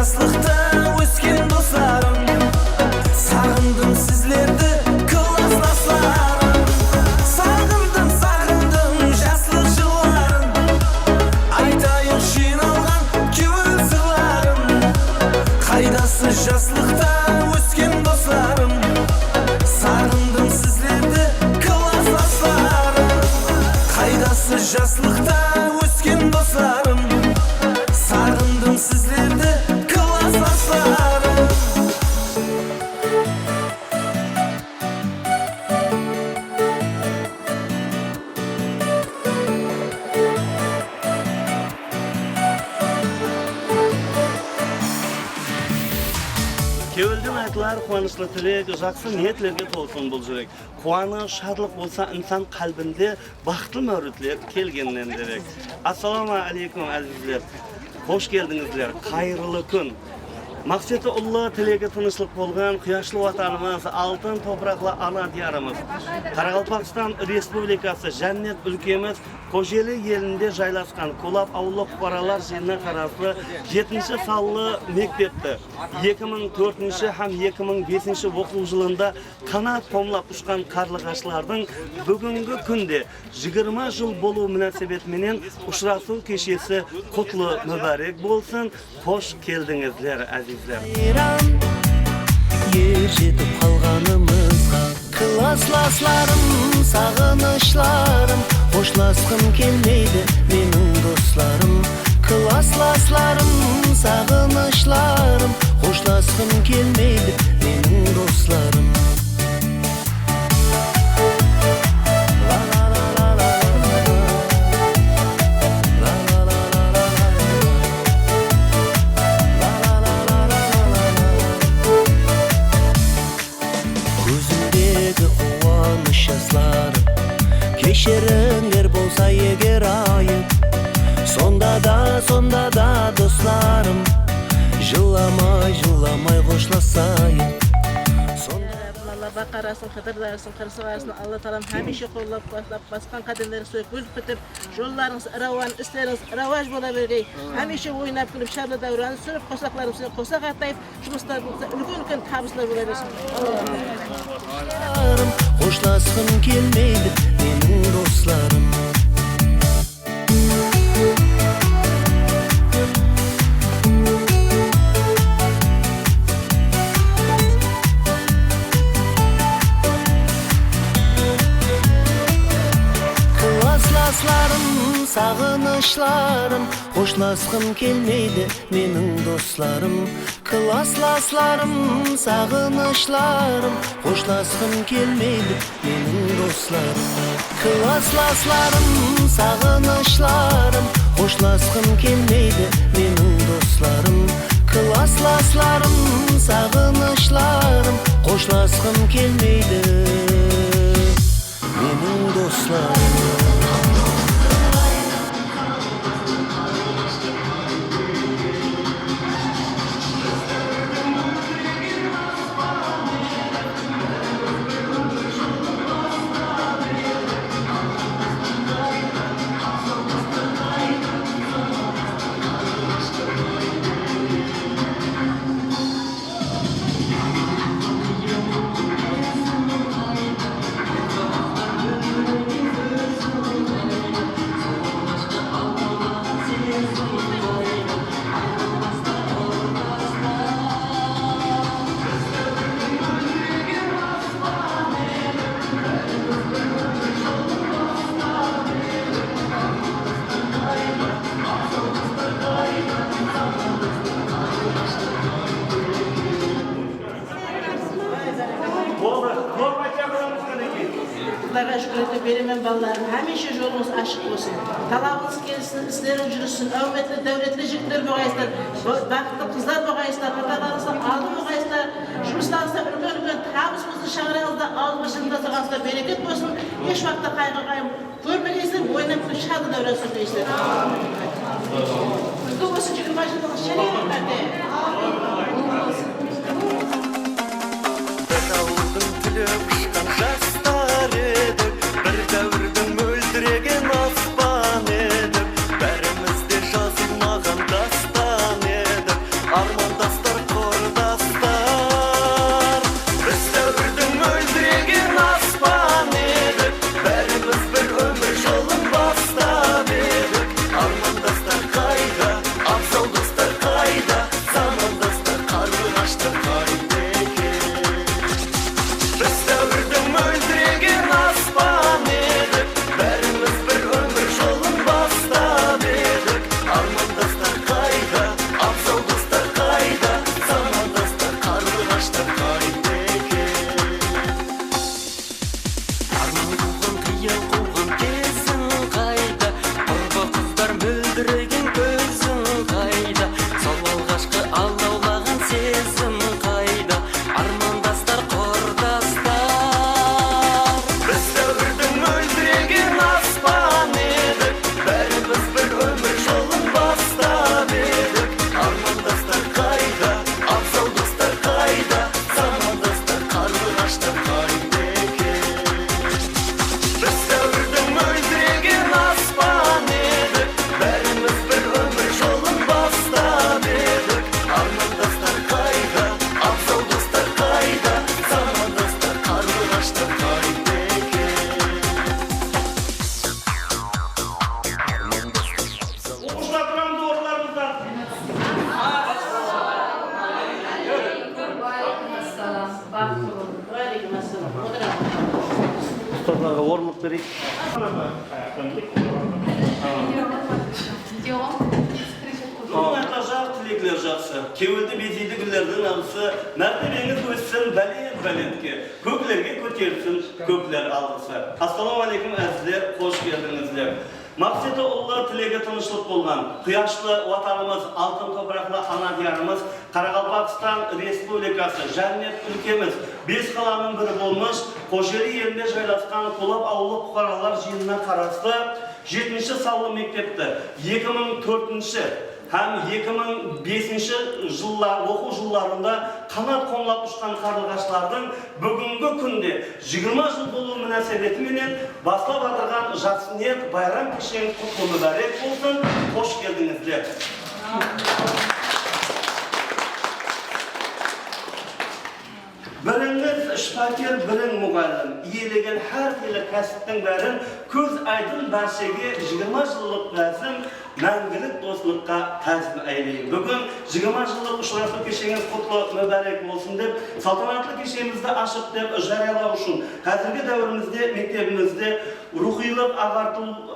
жаслықта өскен достарым, сағындым сізлерді класстастарым. Сағындым жаслық жылларын, айтайық жиналған көңіл сырларын. Қайдасы жаслықта өскен достарым, сағындым сізлерді класстастарым. Қайдасы жаслықта өскен достарым, сағындым сізлерді класстастарым. Кевелден айтылар қуанышлы тілек, жақсы ниетлерге толсын бұл жүрек. Қуаныш, шатлық болса инсан қалбінде бақытты мәурітлер келгеннен дерек. Ассаламу алейкум әзізлер. Қош келдіңіздер. Қайырлы күн. Мақсеті ұлы тілегі тынышлық болған құяшлы ватанымыз, алтын топырақлы ана диярымыз. Қарақалпақстан Республикасы Жәннет өлкеміз Қожелі елінде жайласқан Кулап ауылы құпаралар жеріне қарасты 7-ші саллы мектепті 2004 һәм 2005 оқу жылында қанат қомлап ұшқан қарлығашлардың бүгінгі күнде 20 жыл болу мünәсәбетіменен ұшырасу кешесі құтлы мүбәрек болсын. Қош келдіңіздер, әзіздер. Ер жетіп қалғанымызға классластарым, сағынышларым, қошласқым келмейді менің достарым. Классластарым, сағынышларым, қошласқым келмейді менің достарым. Кешіріңдер болса егер айып, сонда да достарым, жыламай қошласайық. Бақарасын, қыдырдарсын, қырсығасын, Алла Талам хәмеше қоллап басқан қадірлері сойып бөліп бітіп, жолларыңыз рауан, істеріңіз рауаж бола бергей, хәмеше ойнап күліп, шарлы дәураны сүріп, қосақларым сүйіп, қосақ атайып, жұмыстарыңызда үлкен табыстар бола берсін. Қошласқым келмейді менің достарым. Сағынышларым, қошласқым келмейді менің достарым. Классластарым, сағынышларым, қошласқым келмейді менің достарым. Классластарым, сағынышларым, қошласқым келмейді менің достарым. Классластарым, сағынышларым, қошласқым келмейді менің достарым. Құдайға шүкір етіп беремен балаларым, хәмеше жолыңыз ашық болсын. Талабыңыз келсін, істерің жүрсін, әуметлі, дәулетлі жігіттер болғайсыздар, бақытты қыздар болғайсыздар, қатарларыңыздан алды болғайсыздар, жұмыстарыңызда үлкен табысыңызды шаңырағыңызда алып-жыңда сағаңызда берекет болсын. Еш уақытта қайғы-қайым көрмегейсіздер, ойнап күн шады дәурен сүргейсіздер. Құтты болсын 20 жылдығыз шәреғаттарде. Жастар едік, бір дәуірдің мөлдіреген аспан едік, бәрімізде жазылмаған дастан едік, арман мөлдіреген көзің қайда, сол алғашқы алаулаған сезім қайда, армандастар құрдастар. Біз дәуірдің мөлдіреген аспан едік, бәріміз бір өмір жолын бастап едік. Армандастар қайда, абзал достар қайда, замандастар қарлығаштар қайда екен. Біз дәуірдің мөлдіреген аспан едік, бәріміз бір өмір жолын бастап едік. Армандастар қайда, абзал достар қайда, замандастар қарлығаштар қайда екен. Оқушылар тұрамыз орындарымыздан. Уалейкум ассалам. Отырамын. Ұстазларға орынлық берейік. Құрметті тілеклер жақсы. Кеуілді безейді гүлдердің алысы, мәртебеңіз өссін бәлетке, көклерге көтерілсін көклер алғысы. Ассаламу алейкум әзіздер, қош келдіңіздер. Мақсаты ұлы тілегі тыныштық болған, құяшлы ватанымыз, алтын топырақлы ана диярымыз, Қарақалпақстан Республикасы, жәннет өлкеміз, 5 қаланың бірі болмыш, Қожері елінде жайласқан Қолап ауылы бұқаралар жиынына қарасты 7-ші салы мектепті 2004 һәм 2005 оқу жылларында қанат қомлап ұшқан қарлығашлардың бүгінгі күнде 20 жыл болу мünәсәбетіменен бастап атырған жақсы ниет байрам кешен құтты мүбәрек болсын. Қош келдіңіздер. Біріңіз шпакер, бірің мұғалім, иелеген әр келі кәсіптің бәрін көз айдын баршеге 20 жыллық бәсім мәңгілік достылыққа тәзім әйлейін. Бүгін 20 жыллық ұшырасу кешеңіз құтлы мүбәрек болсын деп, салтанатты кешемізді ашып деп жариялау үшін қазіргі дәуірімізде мектебімізде рухилық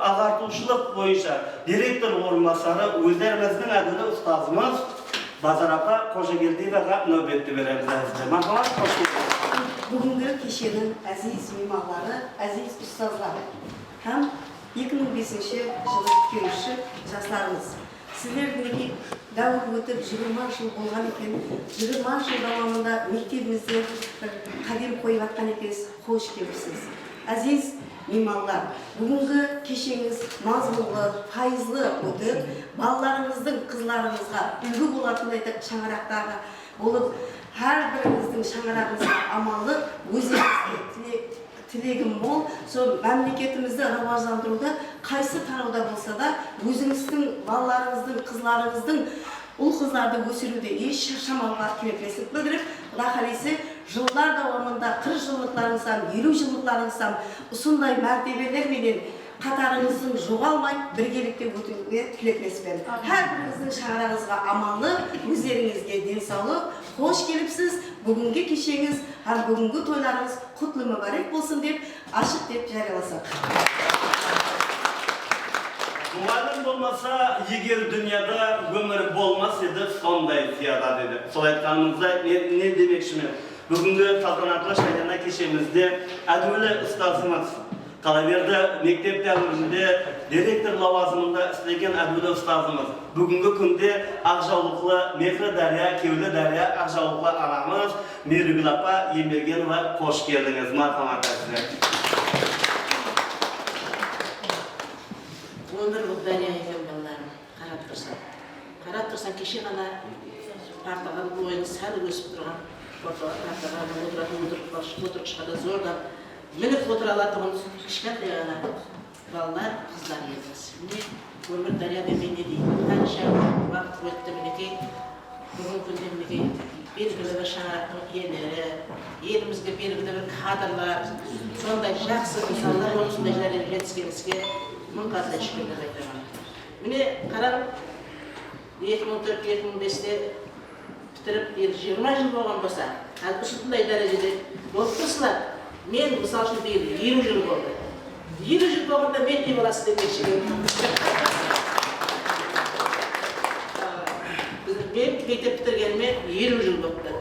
ағартушылық бойынша директор орынбасары өздеріміздің әділі ұстазымыз Базар апа Қожагелдиеваға нөбетті береміз әзізде. Мархамат, қош келдіңіз. Бүгінгі кешенің әзиз меймандары, әзиз ұстазлары һәм 2005 жылы келуші жастарымыз. Сіздердің дәуір өтіп 20 жыл болған екен, 20 жыл давамында мектебімізде қадам қойып жатқан екенсіз, қош келіпсіз. Әзиз меймандар, бүгінгі кешеңіз мазмұнлы, пайызлы өтіп, балаларыңыздың, қызларыңызға үлгі болатындай шаңырақтағы болып, әрбіріңіздің шаңырағыңызға аманлық, өзіңізге тілегім мол, сол мемлекетімізді рауаждандыруда қайсы тарауда болса да, өзіңіздің, балаларыңыздың, қызларыңыздың ұл-қыздарды өсіруде еш шамалға кемекмесін білдіріп, Құда қаласа жылдар давамында 40 жылдықтарыңыздан, 50 жылдықтарыңыздан ұсындай мәртебелер менен қатарыңыздың жоғалмай біргелікте өтуге тілектеспен. Әрбіріңіздің шаңырағыңызға аманлық, өздеріңізге денсаулық, қош келіпсіз. Бүгінгі кешеңіз һәм бүгінгі тойларыңыз құтлы мүбәрек болсын деп ашық деп жарияласақ. Мұғалім болмаса, егер дүнияда өмір болмас еді, сондай зияда деді. Сол айтқанымызда не демекшімен? Бүгінгі салтанатлы шайдана кешемізде әділі ұстазымыз, Қалаберді мектеп дәуірінде директор лауазымында істеген әділі ұстазымыз. Бүгінгі күнде Ақжаулықлы, Мехрі Дария, Кеулі Дария, Ақжаулықлы ағамыз Мерігүл апа Ембергенова, қош келдіңіз. Мархамат әзіздер. Өмір бұл дария екен балаларым, қарап тұрсан. Қарап тұрсан, кеше ғана партаған бойын сәл өсіп тұрған, партаға отырғышқа да зордан мініп отыра алатығын кішкентай ғана балалар, қыздар едіңіз. Міне өмір дария демен не дейді. Қанша уақыт өтті мінекей, бүгін күнде мінекей белгілі бір шаңырақтың иелері, елімізге белгілі бір кадрлар, сондай жақсы мысалдар, осындай жәрдем жетіскенізге мың қардай шүкірлік айтамын. Міне қарап, 2004-2005-те бітіріп 20 жыл болған болса, осындай дәрежеде болып тұрсылар. Мен мысал үшін биыл 20 жыл болды. 20 жыл болғанда мен не боласыз демекші. Мен мектеп бітіргеніме 20 жыл болыпты.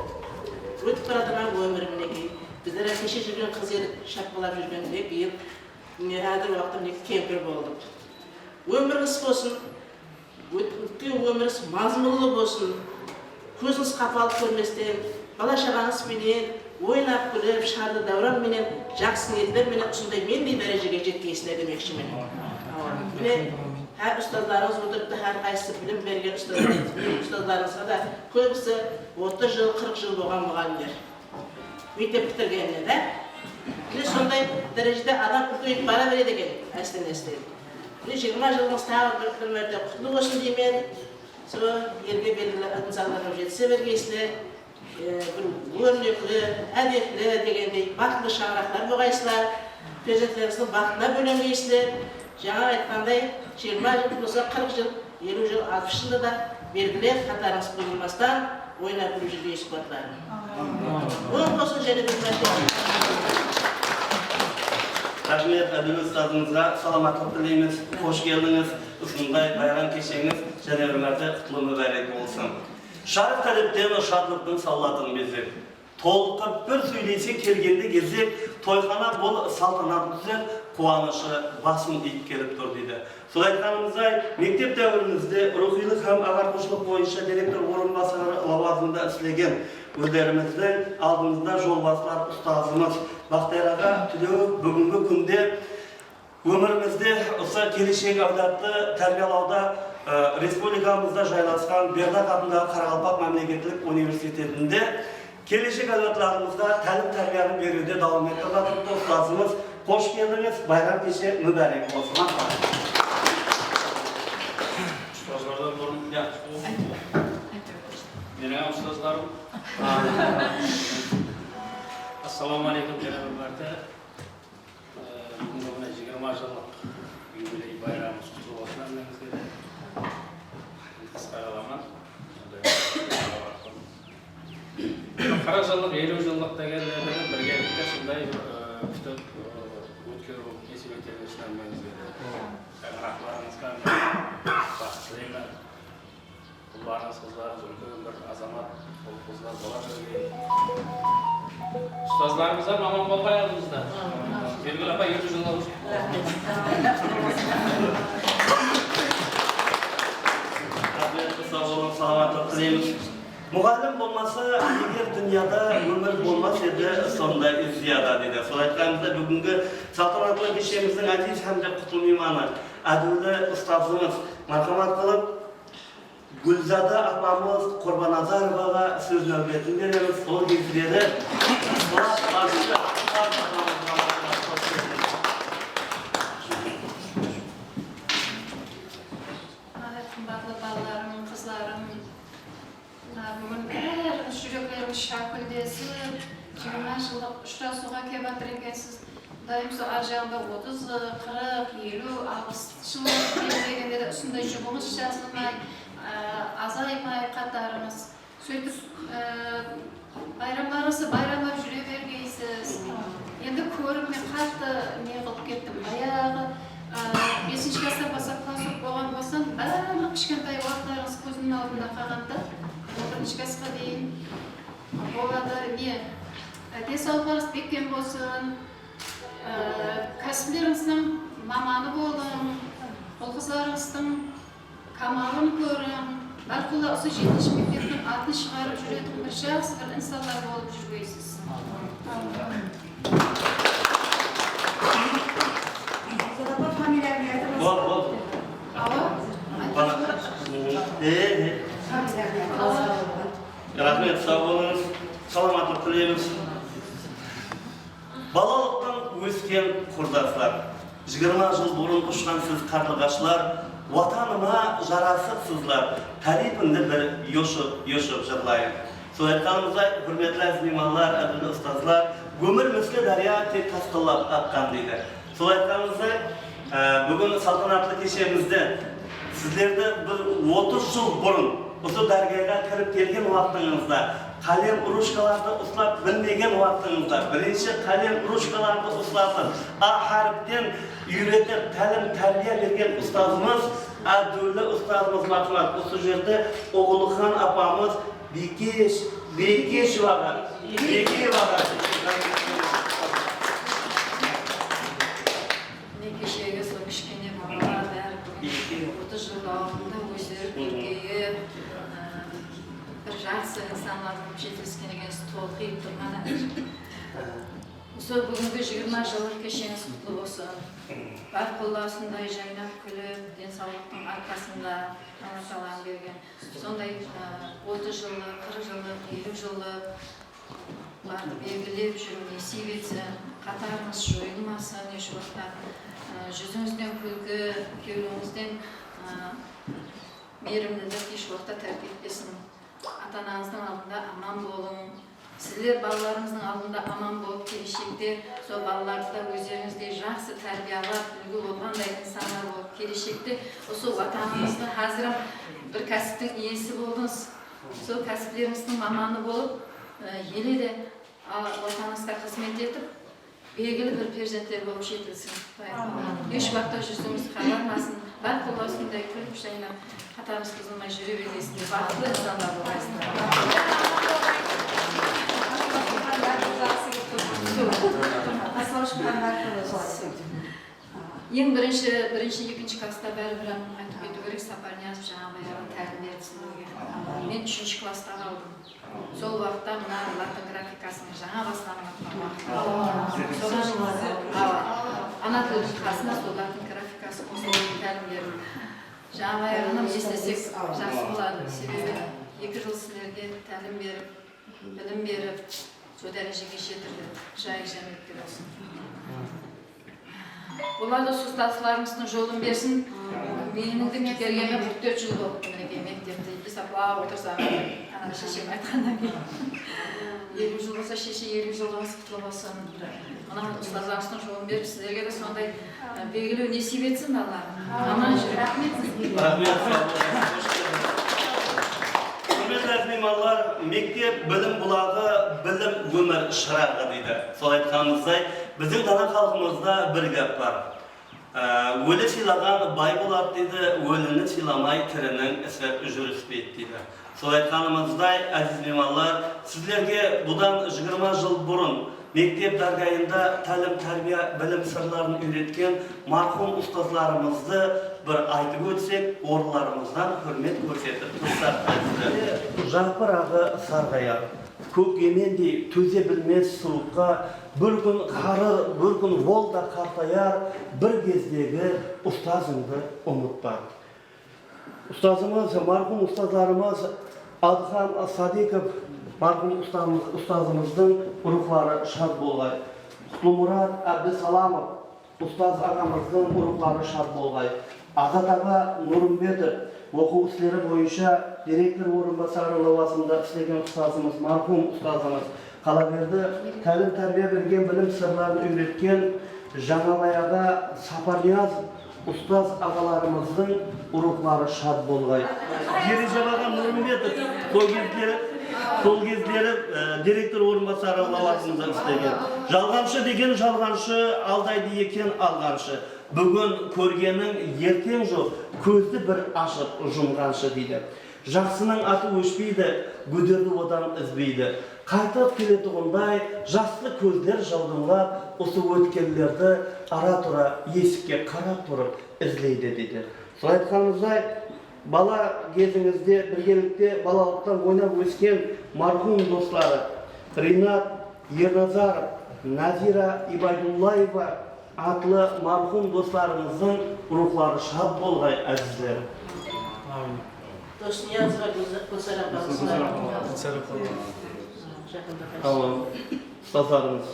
Өтіп баратырған өмірім мінекей. Біздер кеше жүрген қыз едік, шапқалап жүргенде биыл әдір уақытта кемпір болдық. Өміріңіз болсын, өткен өміріңіз мазмұнлы болсын. Көзіңіз қапалып көрместен, бала шағаңызбенен, ойнап күліп, шарды дәуранменен, жақсы ниеттерменен осындай мендей дәрежеге жеткейсіздер демекшімін. Міне, әр ұстаздарыңыз отырыпты, әрқайсысы білім берген ұстаздарыңызға да көбісі 30 жыл, 40 жыл болған мұғалімдер. Мектеп бітіргеніне да. Міне сондай дәрежеде адам үлкейіп бара береді екен, әстен-әстен. Міне 20 жылыңыз тағы бір мәрте құтлы болсын деймен, сол елге белгілі ынсаларым жетісе бергейсіздер, бір өрнеклі, әдетлі дегендей бақытлы шаңырақтар болғайсыздар, перзенттеріңіздің бақытына бөленгейсіздер. Жаңа айтқандай 20 жыл болса 40 жыл, 50 жыл, 60 жылда да белгілер қатарыңыз бұзылмастан ойнап күліп жүргейсіз қуаттар. Оң болсын және бір мәрте. Рахмет әділ ұстазыңызға саламаттық тілейміз, қош келдіңіз, осындай байрам кешеңіз және бір мәрте құтлы мүбәрек болсын. Шарық тәліптен шатлықтың салатын безек. Толыққа бір сөйлесе келгенде кезек, тойхана бұл салтанат түзеп, қуанышы басын ит келіп тұр дейді. Сол айтқанымыздай, мектеп дәуірімізде рухилық һәм ағартушылық бойынша директор орынбасары лауазымында істеген өздеріміздің алдымызда жолбасылар ұстазымыз Бақтияр аға тілеу бүгінгі күнде өмірімізде осы келешек авторды тәрбиелауда республикамызда жайласқан Бердақ атындағы Қарақалпақ мемлекеттік университетінде келешек авторларымызға тәлім-тәрбиені беруде давам етіп жатыр. Ұстазымыз қош келдіңіз, байрам кеше мүбәрек болсын. Ұстаздардан бұрын менің ұстаздарым. Ассаламу алейкум жәнәбі мәрте. Бүгінгі 20 жылдық юбилей байрамымыз құтты болсын әмеңізге де. Қысқа қаламан. Қара жылдық, 50 жылдық дегендердің біргелікте сондай күтіп өткеру есебеттерді ұстанымыңызға де. Рахмарыңызға бақыт тілеймін. Ұлдарыңыз, қыздарыңыз үлкен бір азамат, ол қыздар бола жүрген. Ұстаздарымыздар маман болмай алдыңызда. Белгілі апа 2 жылда өз. Рахметті сау болың, саламаттық тілейміз. Мұғалім болмаса, егер дүнияда өмір болмас еді, сондай зияда деді. Сол айтқанымызда бүгінгі салтанатты кешеміздің әзиз һәм құтты мейманы, әділі ұстазымыз мархамат қылып, Гүлзада апамыз Құрбаназароваға сөз нәубетін береміз. Сол кездері Қымбатлы балаларым, қызларым, бүгін бәріміз жүректеріміз шакүлдесіп, 20 жылдық ұшырасуға келіп жатыр екенсіз. Дайым сол ар жағында 30, 40, 50, 60 жыл дегенде де осындай жұмыс жасалмай, азаймай қатарымыз. Сөйтіп байрамдарыңызды байрамлап жүре бергейсіз. Енді көріп мен қатты не қылып кеттім. Баяғы 5-ші класстан бастап класс оқып болған болсам, барлық кішкентай уақыттарыңыз көзімнің алдында қалғанда, 11-ші классқа дейін болады не денсаулықтарыңыз бекем болсын, кәсіптеріңіздің маманы болың, ұл-қыздарыңыздың камалын көрің, бәркелі осы 7-ші мектептің атын шығарып жүретін бір жақсы бір инсандар болып жүргейсіз. Рахмет, сау болыңыз, саламаттық тілейміз. Балалықтан өскен құрдастар, 20 жыл бұрын ұшқан сіз қарлығашылар, ватаныма жарасықсызлар, тарихымды бір йошып жырлайын. Сол айтқанымыздай, құрметлі әзімалар, әділі ұстазлар, өмір мүслі дария тек тасқылап аққан дейді. Сол айтқанымыздай, бүгін салтанатты кешемізде сіздерді бір 30 жыл бұрын осы дәргайға кіріп келген уақытыңызда, қалем ручкаларды ұстап білмеген уақытыңызда, бірінші қалем ручкаларды ұстатып, А харіптен үйретіп, тәлім тәрбие берген ұстазымыз, әділі ұстазымыз мархамат. Осы жерде Оғылхан апамыз Бекешеваға. Кешегі сол кішкене балалар бәрі 30 жыл алдында өздері өлкеге бір жақсы insanların жетіліскенге толқиып тұрғаны. Сол бүгінгі 20 жылдық кешеңіз құтты болсын. Бар қолда осындай жайнап күліп, денсаулықтың арқасында Алла Тағала берген. Сондай 30 жылдық, 40 жылдық, 50 жылдық барды белгілеп жүру несіп етсін, қатарымыз жойылмасын, еш уақытта жүзіңізден күлкі, кеуіңізден мейірімділік еш уақытта тәрк етпесін. Ата-анаңыздың алдында аман болың. Сіздер балаларыңыздың алдында аман болып келешекте сол балаларды да өздеріңіздей жақсы тәрбиялап, үлгі болғандай инсандар болып келешекте осы отаныңыздың қазір бір кәсіптің иесі болдыңыз. Сол кәсіплеріңіздің маманы болып, еле де отаныңызға қызмет етіп, белгілі бір перзенттер болып жетілсін. Еш уақытта жүзіңіз қарармасын, бар қолдаусындай күліп жайнап, қатарымыз бұзылмай жүре бересіздер. Бақытты инсандар боласыздар. Ең бірінші, екінші класста бәрібір айтып кету керек, Сапарниязов жаңа баяғы тәлім берді сіздерге. Мен 3-ші класста қалдым. Сол уақытта мына латын графикасының жаңа басталған ана тілдің қасына сол латын графикасы қосылған тәлім берді. Жаңа баяғыны естесек жақсы болады. Себебі 2 жыл сіздерге тәлім беріп, білім беріп, сол дәрежеге жетірді. Жайық жәметке болсын. Оларды ұстазларыңыздың жолын берсін. Менің де кетергеме 44 жыл болды. Мінеке мектепте бесапла отырсам, ана шешем айтқаннан кейін. 50 жыл болса, шеше 50 жылдығыңыз құтты болсын. Мына ұстазларыңыздың жолын беріп, сіздерге де сондай белгілеу несіп етсін балалар. Аман жүріп. Рахмет сізге. Рахмет. Меймандар, мектеп білім бұлағы, білім өмір шырағы дейді. Сол айтқанымыздай, біздің дана халқымызда бір гәп бар. Өлі сыйлаған бай болады дейді, өліні сыйламай тірінің ісі жүріспейді дейді. Сол айтқанымыздай, әзіз меймандар, сіздерге бұдан 20 жыл бұрын мектеп даргайында тәлім, тәрбие, білім сырларын үйреткен марқұм ұстазларымызды бір айтып өтсек, орындарымыздан құрмет көрсетіп тұрсақ әзізді. Жапырағы сарғаяр, көкемендей төзе білмес суыққа, бір күн қарыр, бір күн волда қартаяр, бір кездегі ұстазыңды ұмытпа. Ұстазымыз, марқұм ұстаздарымыз Адхан Садиков, марқұм ұстазымыздың рухлары шад болғай. Құтлымұрат Әбдісаламов, ұстаз ағамыздың рухлары шад болғай. Азат аға Нұрымбетов, оқу ісілері бойынша директор орынбасары лауазымында істеген ұстазымыз, марқұм ұстазымыз. Қалаберді тәлім тәрбие берген білім сырларын үйреткен Жаңабаяға Сапарниязов ұстаз ағаларымыздың рухлары шад болғай. Ережебаға Нұрымбетов сол кездері директор орынбасары лауазымында істеген. Жалғаншы деген жалғаншы, алдайды екен алғаншы. Бүгін көргенің ертең жоқ, көзді бір ашып жұмғаншы дейді. Жақсының аты өшпейді, көдерді одан үзбейді. Қайтып келетұғындай, жасты көздер жалдымлап, осы өткелерді ара-тұра есікке қарап тұрып ізлейді дейді. Сол айтқанымыздай, бала кезіңізде, біргелікте балалықтан ойнап өскен марқұм достары Ринат Ерназаров, Назира Ибайдуллаева атлы марқұм достарымыздың рухлары шад болғай әзіздер. Досниязова Гүлсара ұстаздарымыз.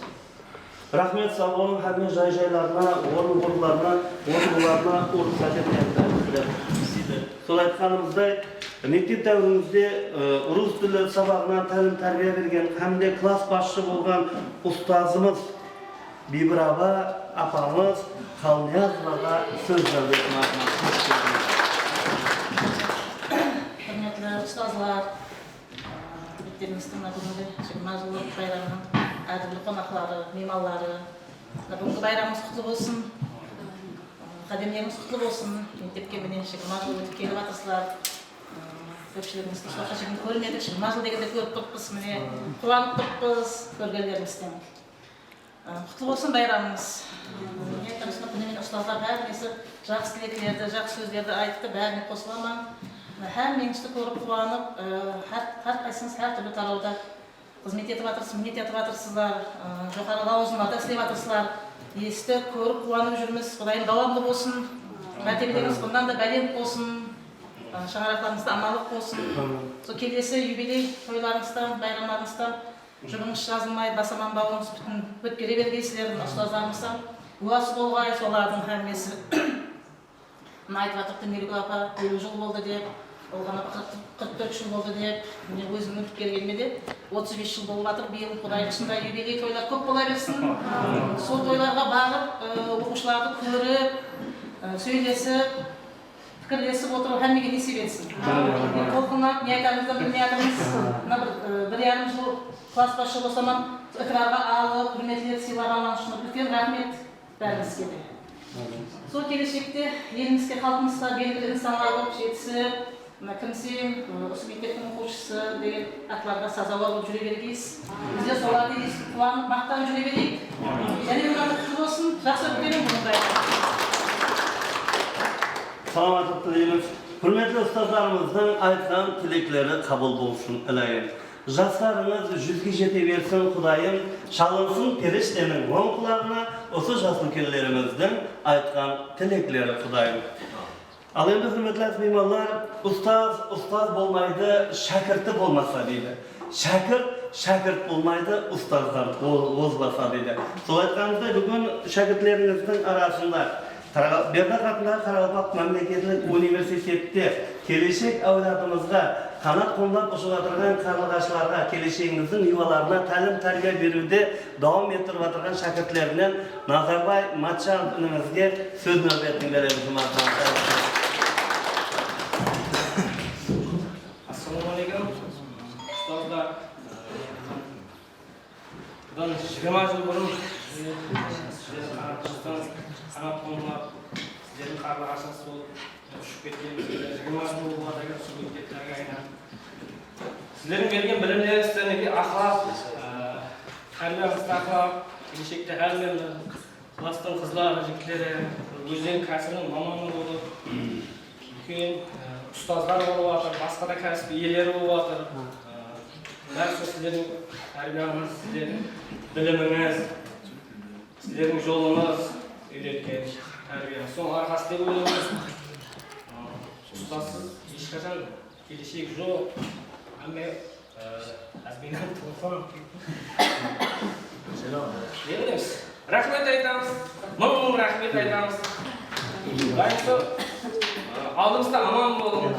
Рахмет сау болың, хәлмен жай-жайларына, орын-орынларына, орын-сәтеттерді. Сол айтқанымыздай, мектеп дәуірімізде рус тілі сабағынан тәлім тәрбие берген, һәмде класс басшы болған ұстазымыз Бибраба апамыз Қалниязоваға сөз жауабын. Құрметті ұстазлар, мектебіміздің бүгінгі 20 жылдық байрамының әдірлі қонақтары, мейманлары, бүгінгі байрамымыз құтты болсын, қадамдарыңыз құтты болсын. Мектепке міне 20 жыл өтіп келіп жатырсыздар. Көпшілігімізді соқа шегін көрмедік, 20 жыл дегенде көріп тұрмыз, міне қуанып тұрмыз көргендерімізден. Құтты болсын байрамымыз. Ұстаздар бәрінесі жақсы тілектерді, жақсы сөздерді айтты, бәріне қосыламын. Һәм меншті көріп қуанып, әр қайсыңыз әр түрлі тарауда қызмет етіп жатырсыздар, жоғары лауазымдарда істеп жатырсыздар. Есті көріп қуанып жүрміз. Құдайым дауамды болсын. Мәртебелеріңіз бұндан да бәлем болсын. Шаңырақтарыңызда амалық болсын. Сол келесі юбилей тойларыңыздан, байрамдарыңыздан жүгіңіз жазылмай, басаман бауыңыз бүтін өткере бергейсіздердің ұстаздарыңыздан. Уасы болғай солардың әңгімесі. Мына айтып жатыр Меругүл апа 50 жыл болды деп, олғана 44 жыл болды деп, мен өзім өтіп келгенме де 35 жыл болып жатыр. Биыл Құдай шынында юбилей тойлар көп бола берсін. Сол тойларға барып, оқушыларды көріп, сөйлесіп, пікірлесіп отыру әммеге несіп етсін. Толқынлап, не айтарымызды білмей жатырмыз. Бір ярым жыл класс басшы болсаман, ықырарға алып, құрметлер сыйлағаннан үшін үлкен рахмет бәріңізге де. Сол келешекте елімізге, халқымызға белгілі инсандар болып жетісіп, кімсен, осы мектептің оқушысы деген атларға сазауар болып жүре бергейсіз. Бізде соларды естіп қуанып, мақтан жүре берейік. Және өмірлік құтты болсын, жақсы өткенің бұндай. Саламатты тілейміз. Hürmetli ustazlarımızın айтқан тілектері қабыл болсын ілайын. Жастарыңыз жүзге жете берсін Құдайым, шалынсын періштенің оң құлағына, осы жас үлкенлеріміздің айтқан тілектері Құдайым. Ал енді hürmetli меймандар, ұстаз болмайды, шәкірті болмаса дейді. Шәкірт болмайды, ұстаздар озбаса дейді. Сол айтқанымызда бүгін шәкіртлеріңіздің арасында Бердақ атындағы Қарақалпақ мемлекеттік университетте келешек әулетімізге қанат қомдап ұшып отырған қарлығашыларға, келешегіміздің юваларына тәлім тәрбие беруде давам етіп отырған шәкіртлерінен Назарбай Матчанов інімізге сөз нәубетін береміз. Ассалаумағалейкум, ұстаздар. Бұдан 20 жыл бұрын қанат қомдап, сіздердің қарлығашыңыз болып ұшып кеткеніміз 20 жыл болуға да студенттерге айналып. Сіздердің берген білімдеріңіз сіздерге ақылап, тәрбиеңізді ақылап, келешекте әрмен кластың қызлары, жігіттері, өздерінің кәсібінің маманы болып, үлкен ұстаздар болып жатыр, басқа да кәсіп иелері болып жатыр. Бәрі сіздердің тәрбиеңіз, сіздердің біліміңіз, сіздердің жолыңыз үйреткен тәрбие. Соның арқасы деп ойлаймын. Ұстазсыз ешқашан келешек жоқ. Әмме әзбенен телефон. Не білеміз? Рахмет айтамыз. Мың рахмет айтамыз. Алдымызда аман болыңыз.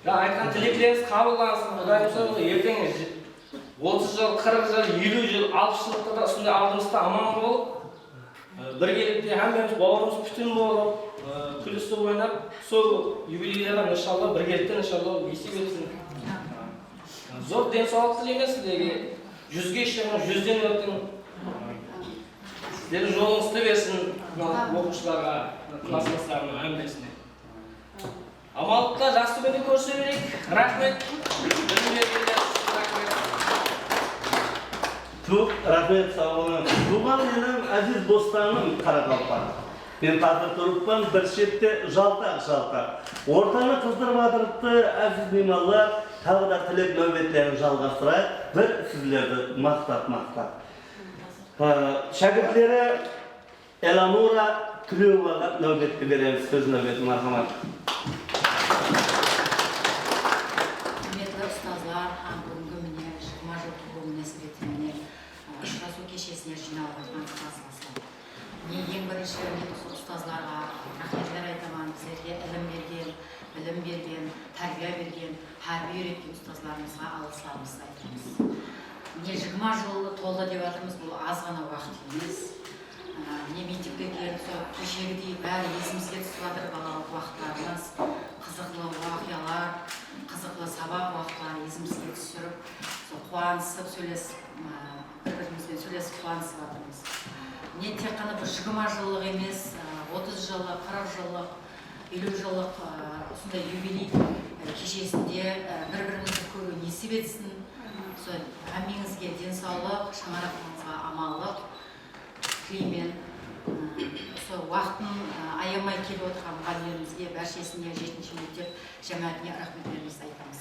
Айтқан тілектеріңіз қабылдансын. Құдайым ертең 30 жыл, 40 жыл, 50 жыл, 60 жылдықта да сондай алдымызда аман болып, біргелікте әмеміз бауырымыз бүтін болып, күлісті ойнап, сол юбилейлерden иншалла біргеліктен иншалла есеп етсін. Зор денсаулық тілейміз сіздерге. 100-ге шейін, 100-ден өтін. Сіздердің жолыңызды берсін оқушыларға, классмастарына, әмбесіне. Амалықта жақсы күнді көрсе берейік. Рахмет. Çok rahmet sağ olun. Туған менің әзіз достарым Қарақалпақ. Мен қазір тұрыппын бір шетте жалтақ. Ортаны қыздырып жатырыпты әзіз меймандар, тағы да тілек нәубеттерін жалғастырайық. Бір сіздерді мақтап. Шәкіртлері Эламура Түлеуоваға нәубетті береміз, сөз нәубеті, мархамат. Құрметті ұстазлар, бүгінгі міне 20 жыл толуы нәсібетіне ұшырасу кешесіне жиналып жатқан классластар. Мен ең бірінші ұстазларға рахметтер айтамын. Біздерге білім берген, тәрбие берген, тәрбие үйреткен ұстазларымызға алғыстарымызды айтамыз. Міне 20 жыл толды деп жатырмыз, бұл аз ғана уақыт емес. Міне мектепке келіп, кешегідей бәрі есімізге түсіп жатыр балалық уақыттарымыз, қызықты уақиялар, қызықты сабақ уақыттары есімізге түсіріп, қуанысып сөйлесіп, бір-бірімізбен сөйлесіп қуанысып жатырмыз. Не тек қана бір 20 жылық емес, 30 жылық, 40 жылық, 50 жылық осындай юбилей кешесінде бір-бірімізді көру несіп етсін. Әмеңізге денсаулық, шаңырағыңызға амандық тілеймін. осы уақытын аямай келіп отырған мұғалімдерімізге баршасына 7-ші мектеп жамағатына рахметтерімізді айтамыз.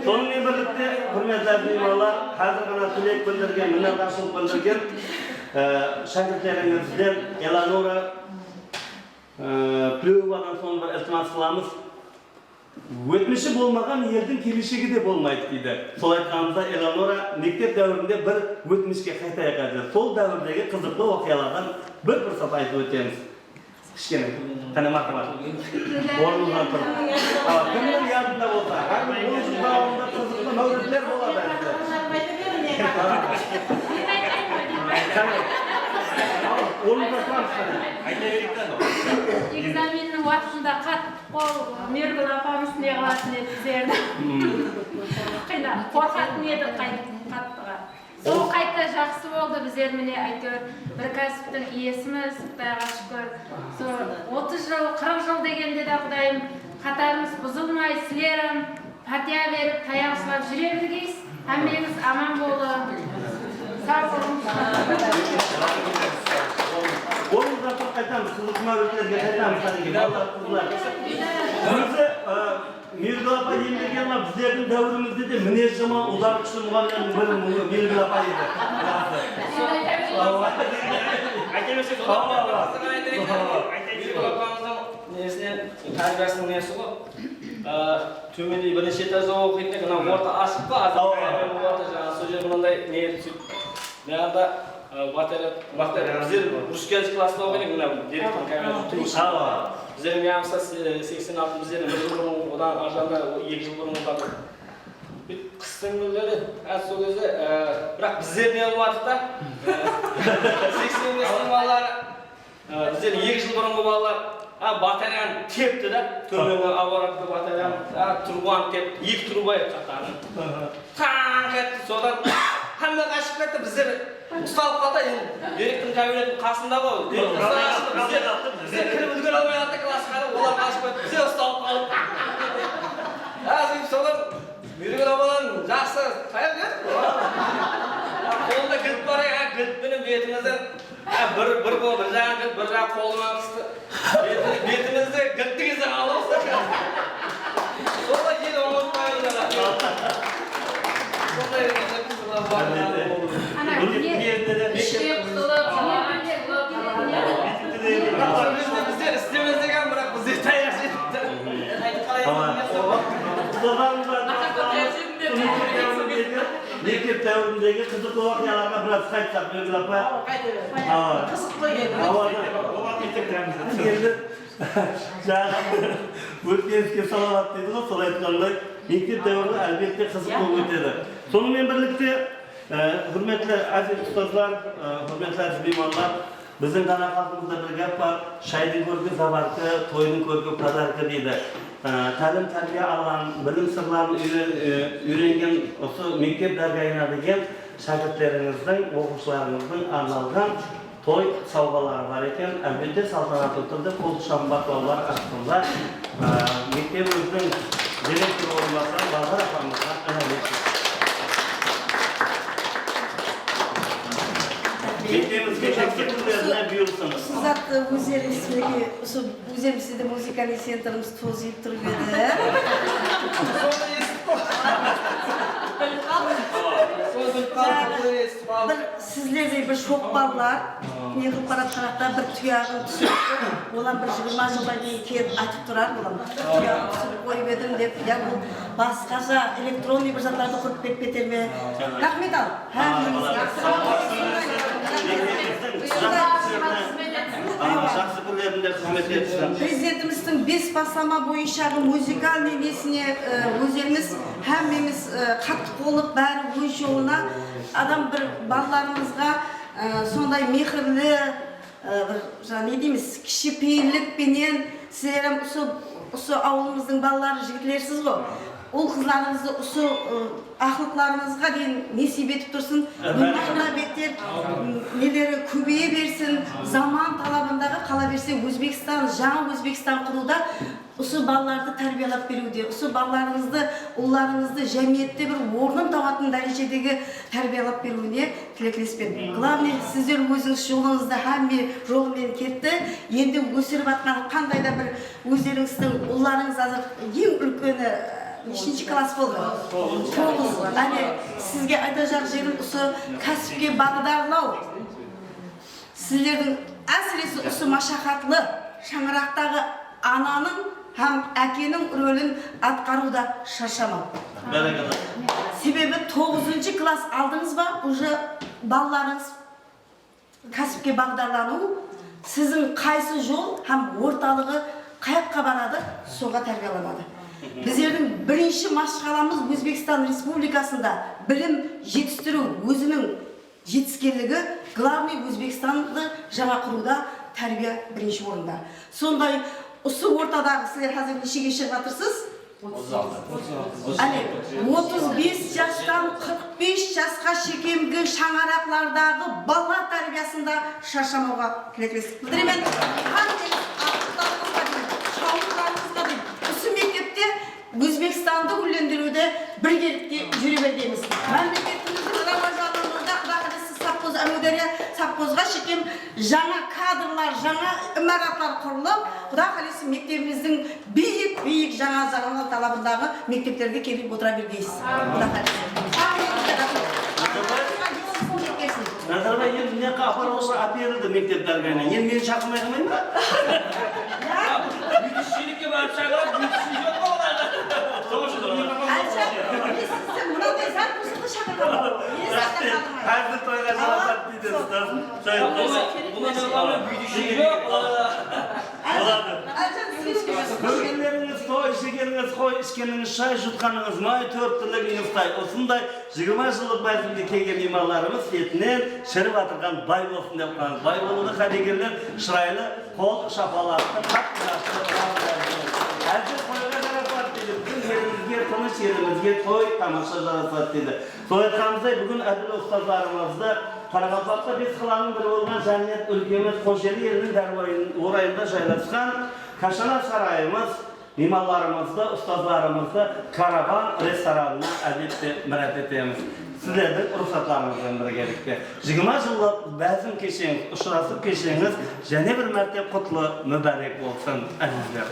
Сонымен бірlikte, hürmetli mehmanlar, hazır gana tilek bildirgen, minnettarchilik bildirgen şagirdlaringizdan Elanora Plyovadan so'ng bir iltimos qilamiz. O'tmishi bo'lmagan yerning kelishigi de bo'lmaydi deydi. Sol aytganimizda Elanora mektep davrida bir o'tmishga qayta yaqadi. Sol davrdagi qiziqli voqealardan bir fursat aytib o'tamiz. Kichkina qana marhamat. O'rningizdan turib. Kimlar yodida bo'lsa, har bir o'yin davomida qiziqli mavzular bo'ladi. Экзаменнің уақытында қатты қол Мергүл апамыз не қылатын еді біздерді. Қорқатын еді қаттыға. Сол қайта жақсы болды біздер міне әйтеуір бір кәсіптің иесіміз, Құдайға шүкір. 30 жыл, 40 жыл дегенде де Құдайым қатарымыз бұзылмай, сілерім патия беріп, таяқшылап жүре білгейсіз. Әммеңіз аман болып. Sağ olun. Oğlumuzdan çok kaytamız, kızıltma öğretmenlerine kaytamız. Allah kızlar. Bizi Mirgül Apa yemlegenler bizlerin devrimizde de Münezcama uzak kuşlu muhallerin bölüm Mirgül Apa yedi. Aytemesek Allah. Mirgül Apa'mızın nesine tarbiyasının nesi bu? Tümeni birinci etajda okuyunca gına orta açık da azam orta жаңа сол жер мынандай не түсіп мынада біздер русский классында оқыдық мына директор кабинетінде біздер мынамызда 86 біздердің 1 жыл бұрын одан аржағында 2 жыл бұрын оқыдық қыстың күндері сол кезде бірақ біздер не болмадық та 85-тің балалары біздер 2 жыл бұрынғы балалар батареяны тепті да, төменгі абаратты батареяны трубаны тепті, 2 труба еді жақтарын. Таң кетті, содан қамда қашып кетті, біздер ұсталып қалды, директордың кабинетінің қасында ғой. Біздер кіріп үлгере алмай қалды классқа, олар қашып кетті, біздер ұсталып қалып. Содан Миргүл ападан жақсы қайыр кетті. Қолында кілт бар, кілтпенен бетіңізден bir жағын кілт, bir жағы қолынан қысты. Бетімізді кілттігізді алып ұстап. Солда ел ұмытпайын жара. Сондай қызылар бар. Ішке құтылып, Біздер істеміз деген, бірақ біздер таяқ жетті. Mektep davrindagi qiziq voqealarga biroz qaytsak, Mirgül Apa. Qiziq qo'ygan. Endi o'tganizga salovat deydi, sol aytganday mektep davri albatta qiziq bo'lib o'tadi. Sonымен birlikte hurmatli aziz ustozlar, hurmatli aziz mehmonlar, bizning dana xalqimizda bir gap bor, shaydi ko'rgi zabarki, to'yning ko'rgi padarki deydi. Ta'lim tarbiya algan, bilim sirlarini o'rgangan o'sha maktablarga aylanadigan shogirdlaringizning, o'quvchilaringizning arналған to'y sovg'alari bor ekan. Albatta saltanatli turda qo'l shambaqlovlar ostida maktabimizning direktor o'rinbosari Bahor opamizga alaykum. Mektebimizga takliflarni buyursangiz. Sizat o'zimizda muzikali sentrimiz to'zib turib edi. Sizlerде bir şok ballar, ne qilib qarab-qaraqda bir tuyag'ini tushib, ular bir 20 yildan keyin kelib aytib turar, ular tuyag'ini tushib qo'yib edim deb, ya bu boshqacha elektronniy bir zatlarni qurib berib ketermi? Rahmat al. Prezidentimizдің 5 басама бойынша музыкальный несіне өзіміз хәммеміз қатты болып бәрі өз жолына адам бір балаларымызға сондай мехірлі не дейміз кішіпейілікпенен сіздерім осы ауылымыздың балалары жігітлерсіз ғой. Ол қызларыңызды осы ақылықларыңызға дейін несіп етіп тұрсын, бұнларына беттер нелері көбейе берсін, заман талабындағы қала берсе Өзбекстан, жаңа Өзбекстан құруда Usu ballarda terbiyelap беруде, usu ballarınızды, улларыңызды жамиетте bir орнын табатын дәрежедегі тәрбиелап беруіне тілектеспен. Главный, сіздер өзіңіз жолыңызда hamma жолымен кетті. Енді өсіріп атқан қандай да бір өздеріңіздің ұлларыңыз азыр ең үлкені нешінші класс болды? 9. Әне сізге айтacak жерім usu кәсіпке бағдарлау. Сіздердің әсіресе usu машақатлы шаңырақтағы ананың һәм әкенің рөлін атқаруда шаршамау. Себебі 9 класс алдыңыз ба, уже балаларыңыз кәсіпке бағдарлану, сіздің қайсы жол һәм орталығы қаяққа барады, соға тәрбиеланады. Біздердің бірінші машғаламыз Өзбекстан Республикасында білім жетістіру өзінің жетіскерлігі, главный Өзбекстанды жаңа құруда тәрбие бірінші орында. Сондай осы ортадағы сіздер қазір нешеге шығып жатырсыз? 35 жастан 45 жасқа шекемгі шаңарақлардағы бала тәрбиясында шаршамауға тілектестік білдіремін. Осы мектепте Өзбекстанды гүлдендіруде біргелікте жүре бергенбіз. Мемлекетіміздің Рамазанымызда Құдағалысы Сапқоз Әмудәрия Сапқозға шекем жаңа кадрлар, жаңа имараттар құрылып, Құдағалысы мектебіміздің биік жаңа заман талабындағы мектептерге келіп отыра бергейсіз. Назарбай, енді не қапарылығы аперілді мектептерге? Енді мені шақырмай қылмайын ба? Bütüşçülükке barıp çağırıp, bütüşçülük yok mu olardı? Мынандай зат бұзылды шақырған. Әрді тойға жаласат дейді ұстаз. Buna devamlı bütüşçülük yok. Көргендеріңіз той, ішегеніңіз қой, ішкеніңіз шай, жұтқаныңыз май, төрттілігіңіз тай. Осындай 20 жылдық бәлкімде келген имамларымыз етінен шіріп атырған бай болсын деп қаныз. Бай болуды қадегерлер шырайлы қол шапалаттың қатты Әлде тойға жарасат дейді. Біздің елімізге, тыныш елімізге той тамаша жарасат дейді. Той айтқанымыздай бүгін әділ ұстаздарымызды Қарақалпақта бес қаланың бірі болған Жәннет өлкеміз Қожелі елінің орайында жайласқан Кашана сарайымыз, меймандарымызды, ұстаздарымызды Караван ресторанына әдетте мұрат етеміз. Сіздердің рұқсатларыңыздан біргелікте. 20 жылдық бәзім кешеңіз, ұшырасып кешеңіз, және бір мәрте құтлы мүбәрек болсын, әзіздер.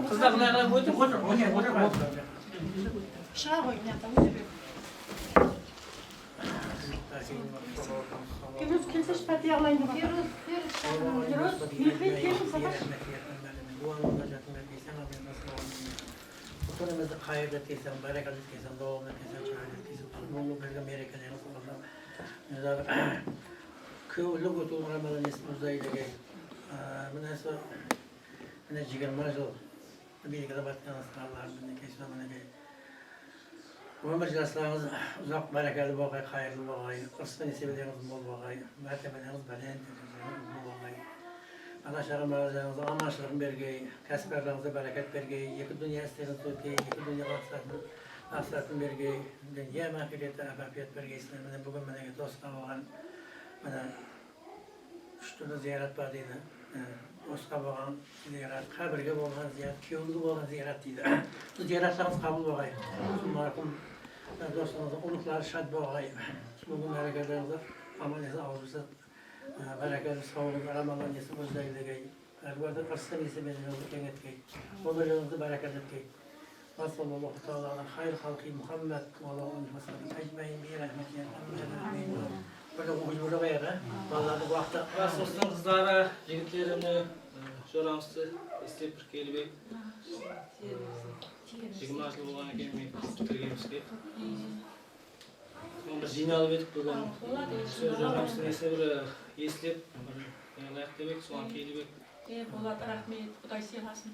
Kızlar bunlardan boyutu koşur. Şuna koyun yapalım. Firuz kimse şifati alayım mı? Oturumuzda hayırlı etsen, bereketli etsen, doğumlu etsen, çaylı etsen, bulunduğu bir Amerika'da falan. Köyüyle götürüm Ramazan ismimizde ile bundan sonra ne çıkarmaz o. Bir kadar batkan aslanlar, bir kesin bana gel. Ömür yaşlarınız uzak bereketli bakay, hayırlı bakay, ısmını sevdiğiniz bol bakay, mertebeleriniz belen bol bakay. Allah şahım razıyınız, amaçlarım bergeyi, kasperlerinize bereket bergeyi, iki dünya isteğiniz tutkeyi, iki dünya maksatın bergeyi, dünya mahkiliyete afafiyet bergeyi istedim. Bugün bana dostlar olan, bana üç türlü ziyaret var deydi. Dostlar olan ziyaret, kabirge olan ziyaret, kiyonlu olan ziyaret deydi. Bu ziyaretleriniz kabul bakay. Umarım dostlarınızın unukları şad bakay. Bugün bereketlerinize, amanesi avrusu. Bereketli sağolun Ramazan yesi özdeğilgey. Elbette kırsın iyisi beni yolda kengetkey. Olaylarınızı bereket etkey. Sallallahu ta'ala ala hayır halkı Muhammed ve Allah'ın fasallı ecmeyin bir rahmetiyle amin. Böyle ucubura gayır ha. Vallahi bu vakta. Rasulullah kızlara, jigitlerini, şoramızı isteyip bir kelime. Jigmaşlı olana gelmeyi kirgemizge. Onda jinalı bedik bugün. Söz şoramızı neyse bir eslep, yani ayak demek, soğan kelime. Polat rahmet, Kuday sihasın.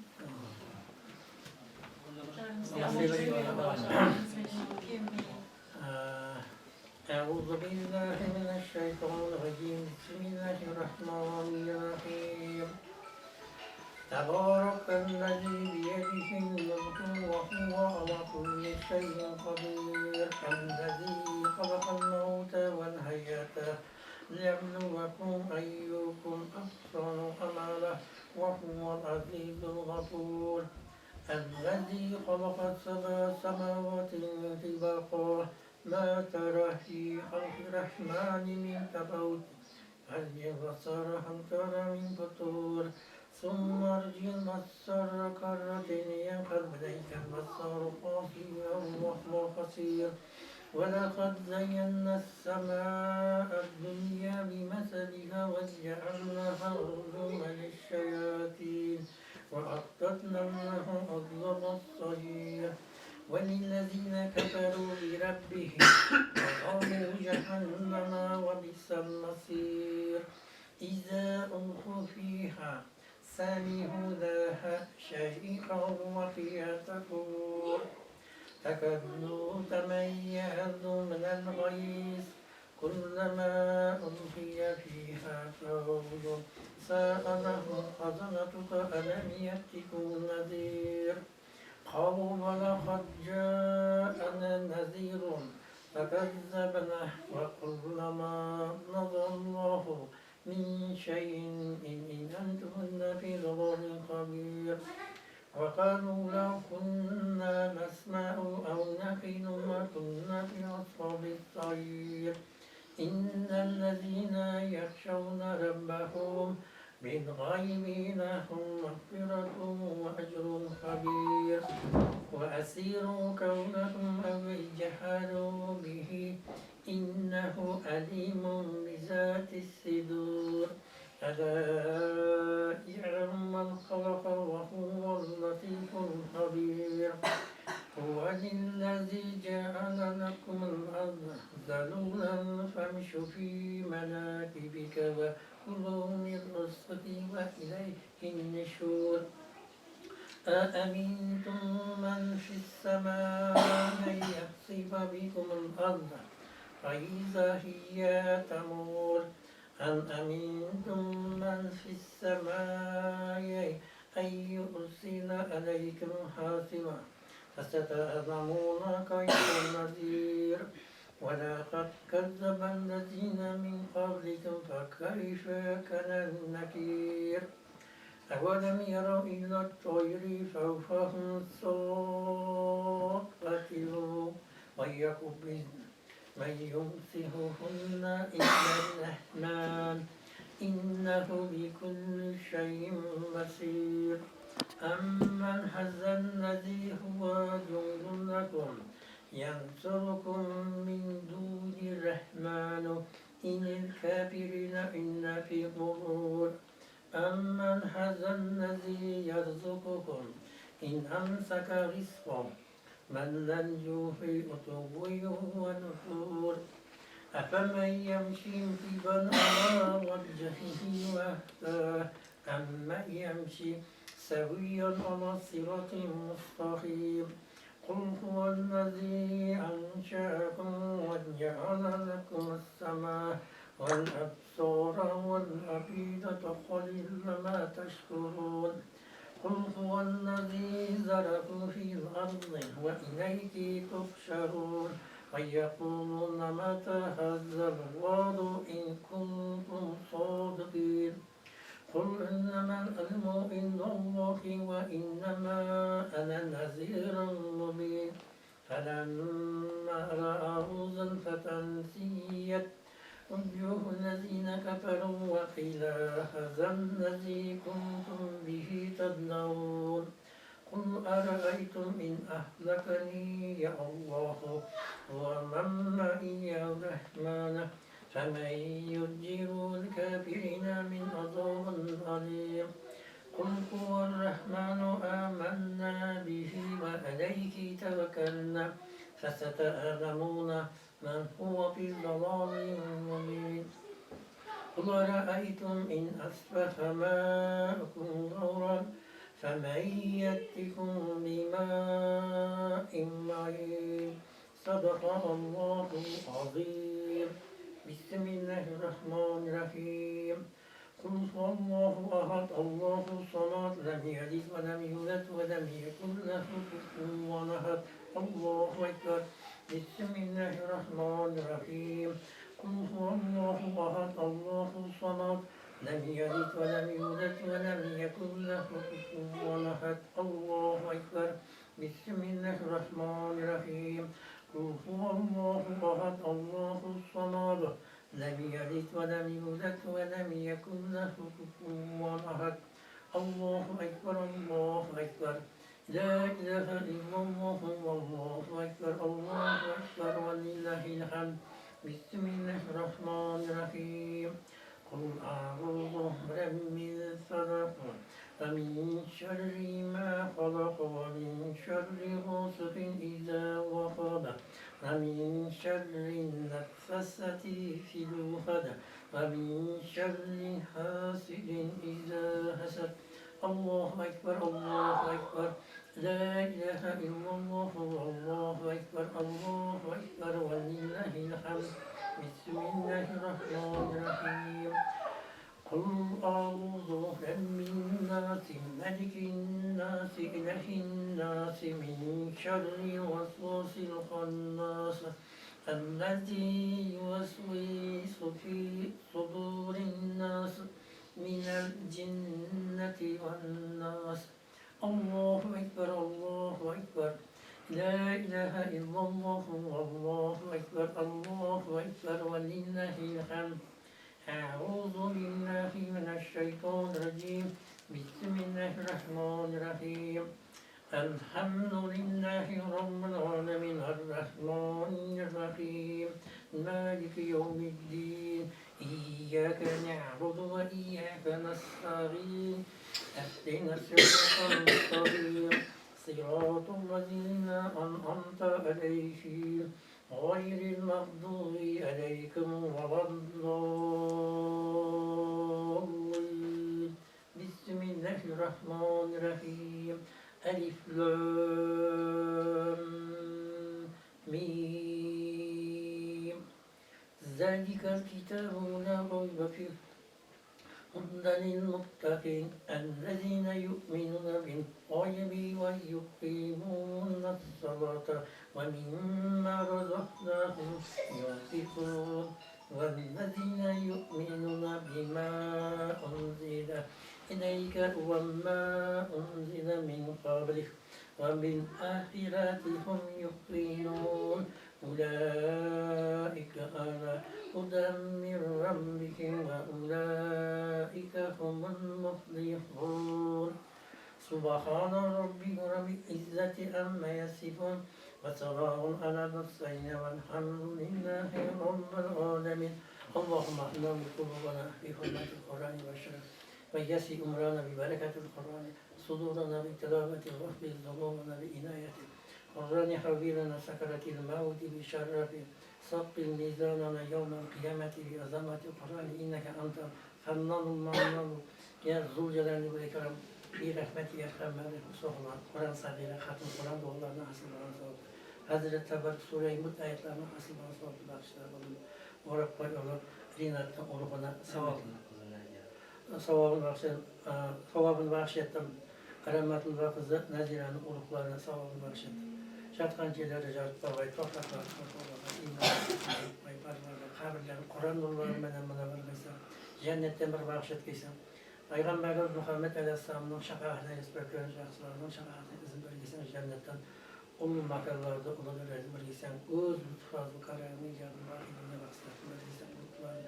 أعوذ بالله من الشيطان الرجيم بسم الله الرحمن الرحيم تبارك الذي بيده الملك وهو على كل شيء قدير الذي خلق الموت والحياة ليبلوكم أيكم أحسن عملا وهو العزيز الغفور الذي خلق سبع سماوات طباقا ما ترى في خلق الرحمن من تفاوت أرجع البصر هل ترى من فطور ثم ارجع البصر كرتين ينقلب إليك البصر خاسئا وهو خسير ولقد زينا السماء الدنيا بمثلها وجعلناها رجوما للشياطين وأعتدنا لهم عذاب الصغير وللذين كفروا بربهم وقالوا جهنم وبئس المصير إذا ألقوا فيها سمعوا لها شهيقا وفيها تفور تكاد تميز من الغيظ كلما ألقي فيها فوج سألهم خزنتها ألم يأتكم نذير قالوا ولقد جاءنا نذير فكذبنا وقلنا ما نزل الله من شيء إن أنتم في ضلال كبير وقالوا لو كنا نسمع أو نعقل ما كنا في أصحاب السعير إن الذين يخشون ربهم بالغيب لهم مغفرة وأجر كبير وأسيروا كونهم أو اجحدوا به إنه أليم بذات الصدور ألا يعلم من خلق وهو اللطيف الخبير هو الذي جعل لكم الأرض ذلولا فامشوا في مناكبك وكلوا من رزقه وإليه النشور أأمنتم من في السماء أن يخسف بكم الأرض فإذا هي تمور أم أمنتم من في السماء أن يرسل عليكم حاصبا فستعلمون كيف النذير ولقد كذب الذين من قبلكم فكيف كان النكير أولم يروا إلى الطير فوقهم صافات ويقبضن من يمسكهن إلا الرحمن إنه بكل شيء بصير أمن هذا الذي هو جند لكم ينصركم من دون الرحمن إن الكافرين إلا في غرور أمن هذا الذي يرزقكم إن أمسك رزقه من لن يوفي عتوه ونفور أفمن يمشي مكبا على وجهه وأهدى أمن يمشي سويا على صراط مستقيم قل هو الذي أنشأكم وجعل لكم السماء والأبصار والأفئدة قليلا ما تشكرون قل هو الذي ذرأكم في الأرض وإليه تحشرون ويقولون متى هذا الوعد إن كنتم صادقين قل إنما العلم عند الله وإنما أنا نذير مبين فلما رأوا زلفة سيئت وجوه الذين كفروا وقيل هذا الذي كنتم به تدعون قل أرأيتم إن أهلكني يا الله ومن معي يا الرحمن فمن يجير الكافرين من عذاب أليم قل هو الرحمن آمنا به وعليه توكلنا فستعلمون من هو في ضلال مبين قل رأيتم إن أصبح ماؤكم غورا فمن يأتكم بماء معين صدق الله العظيم بسم الله الرحمن الرحيم قل هو الله أحد الله الصمد لم يلد ولم يولد ولم يكن له كفوا أحد الله أكبر بسم الله الرحمن الرحيم قل هو الله أحد الله الصمد لم يلد ولم يولد ولم يكن له كفوا أحد الله أكبر بسم الله الرحمن الرحيم قل هو الله أحد الله الصمد لم يلد ولم يولد ولم يكن له كفوا أحد الله أكبر الله أكبر لا إله إلا الله والله أكبر الله أكبر ولله الحمد بسم الله الرحمن الرحيم قل أعوذ برب الفلق ومن شر ما خلق ومن شر غاسق إذا وقب ومن شر النفاثات في العقد ومن شر حاسد إذا حسد الله أكبر الله أكبر لا إله إلا الله والله أكبر الله أكبر ولله الحمد بسم الله الرحمن الرحيم قل أعوذ برب الناس ملك الناس إله الناس من شر الوسواس الخناس الذي يوسوس في صدور الناس من الجنة والناس الله أكبر الله أكبر لا إله إلا الله والله أكبر الله أكبر ولله الحمد أعوذ بالله من الشيطان الرجيم بسم الله الرحمن الرحيم الحمد لله رب العالمين الرحمن الرحيم مالك يوم الدين إياك نعبد وإياك نستعين اهدنا الصراط المستقيم صراط الذين أنعمت عليهم غير المغضوب عليكم ولا الضالين بسم الله الرحمن الرحيم ألف لام ميم ذلك الكتاب لا ريب فيه هدى للمتقين الذين يؤمنون بالغيب ويقيمون الصلاة ومما رزقناهم ينفقون والذين يؤمنون بما أنزل إليك وما أنزل من قبلك وبالآخرة هم يوقنون أولئك على هدى من ربهم وأولئك هم المفلحون سبحان ربك رب العزة عما يصفون وسلام على المرسلين والحمد لله رب العالمين اللهم اهدنا قلوبنا بحرمة القرآن والشرف ويسر أمرنا ببركة القرآن صدورنا بتلاوة وحفظ ظلومنا بعنايته قرآن حبيبنا سكرة الموت بشرفه ثقل ميزاننا يوم القيامة بعظمة القرآن إنك أنت الفنان المنان يا ذو الجلال والإكرام برحمتك يا خمال صغرى قرآن صغيرة ختم القرآن والله حسن الرسول Hazreti Tebarek Sure-i Mut ayetlerinin asıl bazı başlar bulundu. Orada koyuyorlar, rinattan oruğuna savabını bahşettim. Karamatın vakızı Nazire'nin oruğlarına savabını bahşettim. Şatkancıları jartlarla, topraklar, kabirlerin, Kur'an nurları menen vergeysen, cennetten bir bahşet geysen, Peygamberler Muhammed Aleyhisselam'ın şefaatine isbeklerin şahslarının şefaatine izin vergeysen, cennetten onun makallarda olanı vergeysen, öz lütfazlı kararını icabını vakilinde baksatını vergeysen, lütfazlı.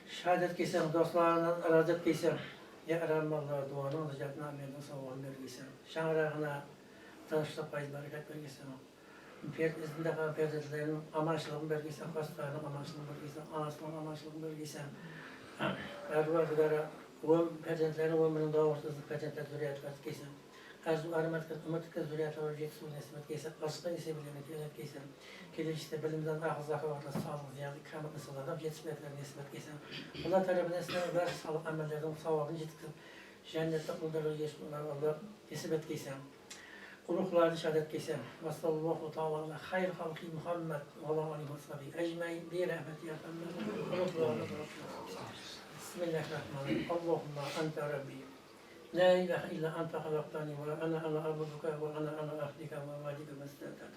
Şehadet geysen, dostlarından arazet geysen, ya aramallar duanı olacak namiyeden savun vergeysen, şanrağına tanıştık payız bereket vergeysen, izinde kalan perdecilerin amaçlığını vergeysen, hastalarının amaçlığını vergeysen, anasının amaçlığını vergeysen, ervazlara, perdecilerin ömrünün doğursuzluk perdeciler zürriyet vergeysen, arzu aramatken, ümitkez zürriyet verecek su nesmet geysen, asıkta isebilen etkilenet geysen, gelişte bilimden ahız akavarla sağlık ziyade kamet nesalardan yetişmeklerine nesmet geysen, bunlar talebine esnafı versi sağlık amellerden savabını ciddi cennette kulları geçmeler Allah nesibet geysen, uluklarını şehadet geysen, ve sallallahu ta'ala hayr halki Muhammed ve Allah aleyhi ve sahibi ecmaîn bi rahmeti efendim, uluklarını bırakıyoruz. Bismillahirrahmanirrahim. Allahümme ente Rabbi. La ilahe illa ente halaktani ve ana abuduka ve ana ahdika ve vadika mestatat.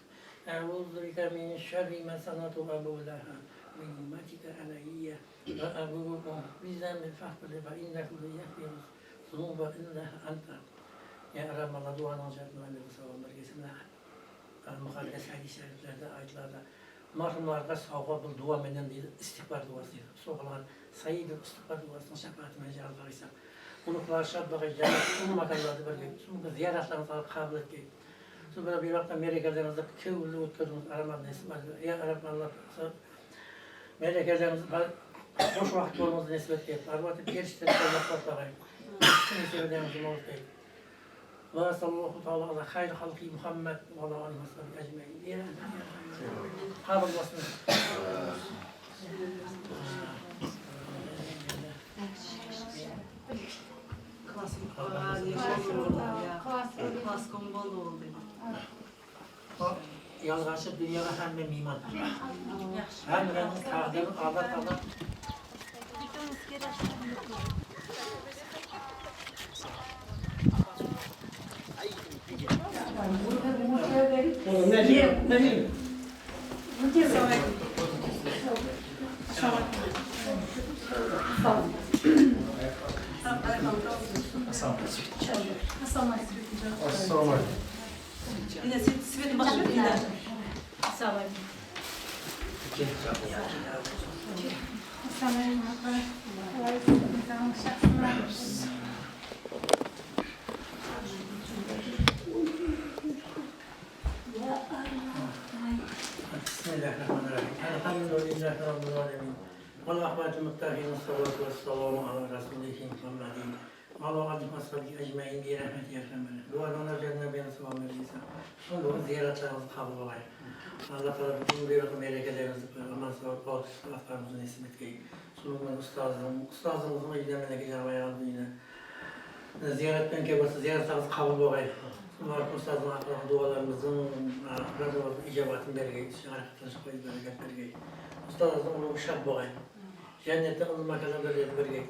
Eûzu bike min şerri ma sanatu abu laha min nimmetika aleyye ve eûzu bizemil fahbili ve innehu yehfirus zunuba illa ente. Ya Rabbi duanı olacak mühendisi savunlar kesimler. Muhalefet hadis-i şeriflerde, ayetlarda marhumlarga savga bu dua menen deydi, istihbar duası. Soğulan sayıdır istihbar duasının şefaatine cevap verirsen. Uluklar şadlığı cennet, ulu makallarda birge, çünkü ziyaretlerinizi kabul etki. Sonra bir vakit Amerikalarınızda kevullu utkudunuz, aramaz nesim var. Ya Rabbi Allah, Amerikalarınızı boş vakit olmanızı nesbet et. Arvatı gerçekten olmakla bakayım. Şimdi sevdiğimizin olsaydı. Ve sallallahu ta'ala ala hayr halki Muhammed ve ala aleyhi ve sellem ecmaîn. Kabul olsun. Klaskom bol oldu. Yalgaçıp dünyada hem de miman. Hem de takdirin Allah. Yine Svet'in başı yine. Bismillahirrahmanirrahim. Elhamdülillahi Rabbil alemin. Ve rahmetul muttaqin ve salatu ve selamu ala Resulihi Muhammedin. Ala alihi ve sahbihi ecmaîn bi rahmeti yefemel. Dualarına cennet beni selam verirsen. Sonra ziyaretlerinizi kabul olayım. Allah Teala bütün bir melekelerinizi aman sağlık aflarımızı nasip etmeyi. Sunumdan ustazımızın ilgilenmene gelen ayağımızı yine. Ziyaretten kebası ziyaretlerinizi kabul olayım. Sonra ustazın aflarının dualarımızın razılarımızın icabatını bergeyi. Şarkıtın şıkkıyı bereket bergeyi. Ustazımızın ulu şab olayım. Cennetten onun makalları bergeyi.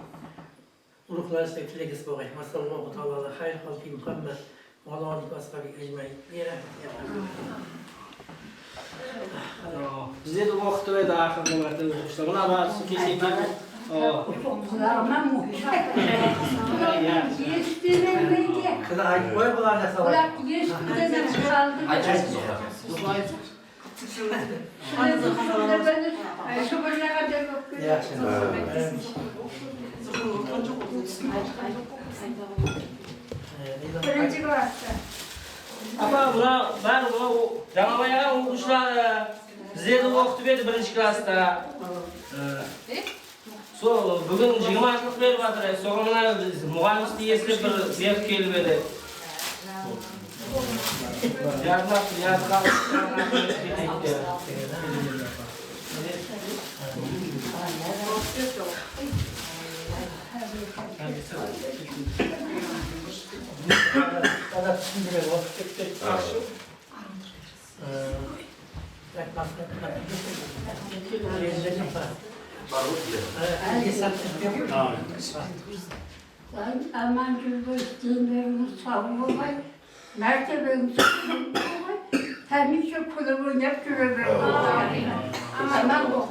Uluklar istek tilekis boğay. Masallahu ta'ala hayr halki Muhammed ve ala alihi ve ashabi ecmaîn. Bizde de vakti ve daha akıllı vardı. Buna da su keseyim. Kıda ayıp koy bular ne salak? Apa buna ben buna жаңа баяғы оқушылар біздерді оқытып еді бірінші класста. Сол бүгін 20-шылық беріп жатыр. Соған біз мұғалімісті естіп бір беріп келіп еді. Жардымап, Kada düşündürüyor, vakit tek karşı. Aman cüzdanlarını savunmay, mertebeni savunmay, hem hiç pulumu ne pürüvür. Aman bu